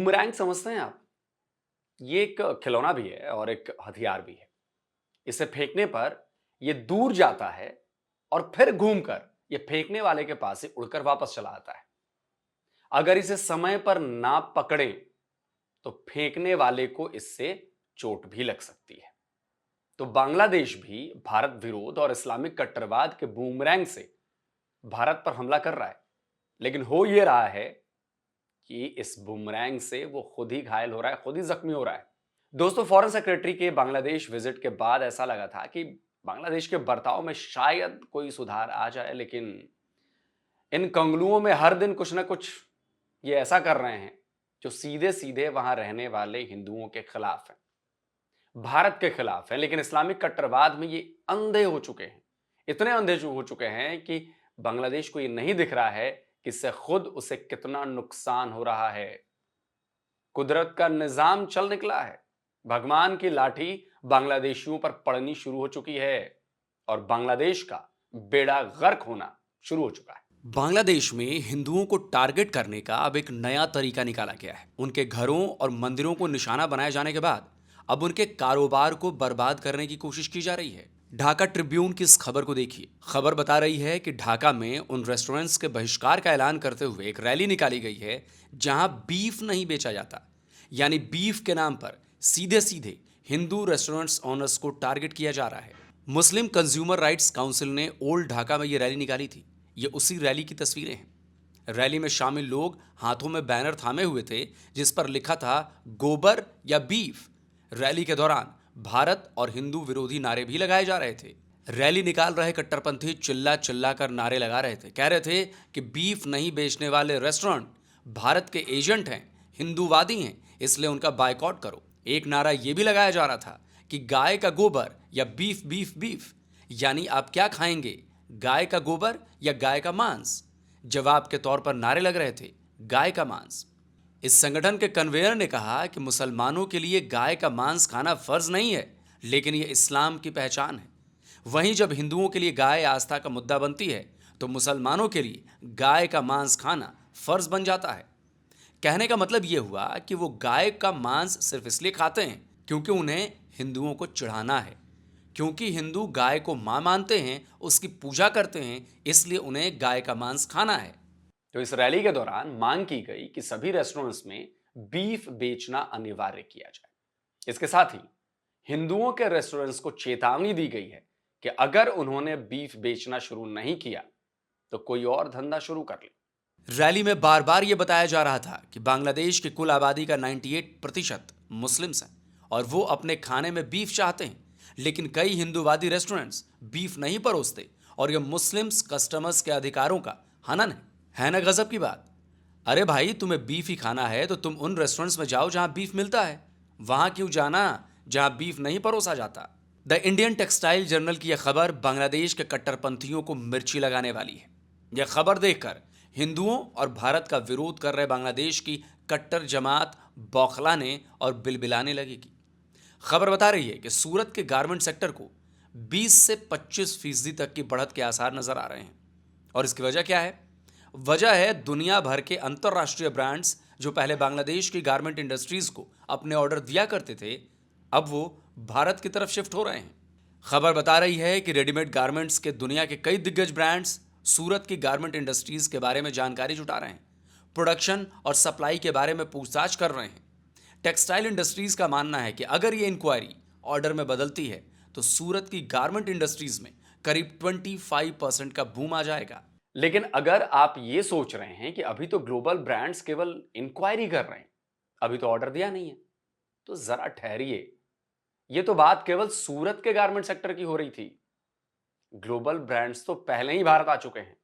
Boomerang समझते हैं आप? ये एक खिलौना भी है और एक हथियार भी है। इसे फेंकने पर ये दूर जाता है और फिर घूमकर ये फेंकने वाले के पास से उड़कर वापस चला आता है। अगर इसे समय पर ना पकड़ें तो फेंकने वाले को इससे चोट भी लग सकती है। तो बांग्लादेश भी भारत विरोध और इस्लामिक कट्टरवाद के बूमरैंग से भारत पर हमला कर रहा है, लेकिन हो यह रहा है कि इस बुमरैंग से वो खुद ही घायल हो रहा है, खुद ही जख्मी हो रहा है। दोस्तों, फॉरेन सेक्रेटरी के बांग्लादेश विजिट के बाद ऐसा लगा था कि बांग्लादेश के बर्ताव में शायद कोई सुधार आ जाए, लेकिन इन कंगलुओं में हर दिन कुछ ना कुछ ये ऐसा कर रहे हैं जो सीधे सीधे वहां रहने वाले हिंदुओं के खिलाफ है, भारत के खिलाफ है। लेकिन इस्लामिक कट्टरवाद में ये अंधे हो चुके हैं, इतने अंधे हो चुके हैं कि बांग्लादेश को ये नहीं दिख रहा है कि इससे खुद उसे कितना नुकसान हो रहा है। कुदरत का निजाम चल निकला है, भगवान की लाठी बांग्लादेशियों पर पड़नी शुरू हो चुकी है और बांग्लादेश का बेड़ा गर्क होना शुरू हो चुका है। बांग्लादेश में हिंदुओं को टारगेट करने का अब एक नया तरीका निकाला गया है। उनके घरों और मंदिरों को निशाना बनाए जाने के बाद अब उनके कारोबार को बर्बाद करने की कोशिश की जा रही है। ढाका ट्रिब्यून की इस खबर को देखिए। खबर बता रही है कि ढाका में उन रेस्टोरेंट्स के बहिष्कार का ऐलान करते हुए एक रैली निकाली गई है जहां बीफ नहीं बेचा जाता, यानी बीफ के नाम पर सीधे सीधे हिंदू रेस्टोरेंट्स ओनर्स को टारगेट किया जा रहा है। मुस्लिम कंज्यूमर राइट्स काउंसिल ने ओल्ड ढाका में यह रैली निकाली थी। ये उसी रैली की तस्वीरें हैं। रैली में शामिल लोग हाथों में बैनर थामे हुए थे जिस पर लिखा था गोबर या बीफ। रैली के दौरान भारत और हिंदू विरोधी नारे भी लगाए जा रहे थे। रैली निकाल रहे कट्टरपंथी चिल्ला चिल्ला कर नारे लगा रहे थे, कह रहे थे कि बीफ नहीं बेचने वाले रेस्टोरेंट भारत के एजेंट हैं, हिंदूवादी हैं, इसलिए उनका बायकॉट करो। एक नारा यह भी लगाया जा रहा था कि गाय का गोबर या बीफ बीफ बीफ, यानी आप क्या खाएंगे, गाय का गोबर या गाय का मांस। जवाब के तौर पर नारे लग रहे थे गाय का मांस। इस संगठन के कन्वेयर ने कहा कि मुसलमानों के लिए गाय का मांस खाना फर्ज नहीं है, लेकिन यह इस्लाम की पहचान है। वहीं जब हिंदुओं के लिए गाय आस्था का मुद्दा बनती है तो मुसलमानों के लिए गाय का मांस खाना फर्ज बन जाता है। कहने का मतलब यह हुआ कि वो गाय का मांस सिर्फ इसलिए खाते हैं क्योंकि उन्हें हिंदुओं को चढ़ाना है, क्योंकि हिंदू गाय को मां मानते हैं, उसकी पूजा करते हैं, इसलिए उन्हें गाय का मांस खाना है। तो इस रैली के दौरान मांग की गई कि सभी रेस्टोरेंट्स में बीफ बेचना अनिवार्य किया जाए। इसके साथ ही हिंदुओं के रेस्टोरेंट्स को चेतावनी दी गई है कि अगर उन्होंने बीफ बेचना शुरू नहीं किया तो कोई और धंधा शुरू कर ले। रैली में बार बार यह बताया जा रहा था कि बांग्लादेश की कुल आबादी का 98% मुस्लिम्स हैं और वो अपने खाने में बीफ चाहते हैं, लेकिन कई हिंदूवादी रेस्टोरेंट्स बीफ नहीं परोसते और यह मुस्लिम्स कस्टमर्स के अधिकारों का हनन है ना गजब की बात। अरे भाई, तुम्हें बीफ ही खाना है तो तुम उन रेस्टोरेंट्स में जाओ जहां बीफ मिलता है, वहां क्यों जाना जहां बीफ नहीं परोसा जाता। द इंडियन टेक्सटाइल जर्नल की यह खबर बांग्लादेश के कट्टरपंथियों को मिर्ची लगाने वाली है। यह खबर देखकर हिंदुओं और भारत का विरोध कर रहे बांग्लादेश की कट्टर जमात बौखलाने और बिलबिलाने लगेगी। खबर बता रही है कि सूरत के गारमेंट सेक्टर को 20 से 25% तक की बढ़त के आसार नजर आ रहे हैं। और इसकी वजह क्या है? वजह है दुनिया भर के अंतरराष्ट्रीय ब्रांड्स जो पहले बांग्लादेश की गारमेंट इंडस्ट्रीज को अपने ऑर्डर दिया करते थे, अब वो भारत की तरफ शिफ्ट हो रहे हैं। खबर बता रही है कि रेडीमेड गारमेंट्स के दुनिया के कई दिग्गज ब्रांड्स सूरत की गारमेंट इंडस्ट्रीज के बारे में जानकारी जुटा रहे हैं, प्रोडक्शन और सप्लाई के बारे में पूछताछ कर रहे हैं। टेक्सटाइल इंडस्ट्रीज का मानना है कि अगर ये इंक्वायरी ऑर्डर में बदलती है तो सूरत की गारमेंट इंडस्ट्रीज में करीब 25% का बूम आ जाएगा। लेकिन अगर आप ये सोच रहे हैं कि अभी तो ग्लोबल ब्रांड्स केवल इंक्वायरी कर रहे हैं, अभी तो ऑर्डर दिया नहीं है, तो जरा ठहरिए। ये तो बात केवल सूरत के गारमेंट सेक्टर की हो रही थी। ग्लोबल ब्रांड्स तो पहले ही भारत आ चुके हैं।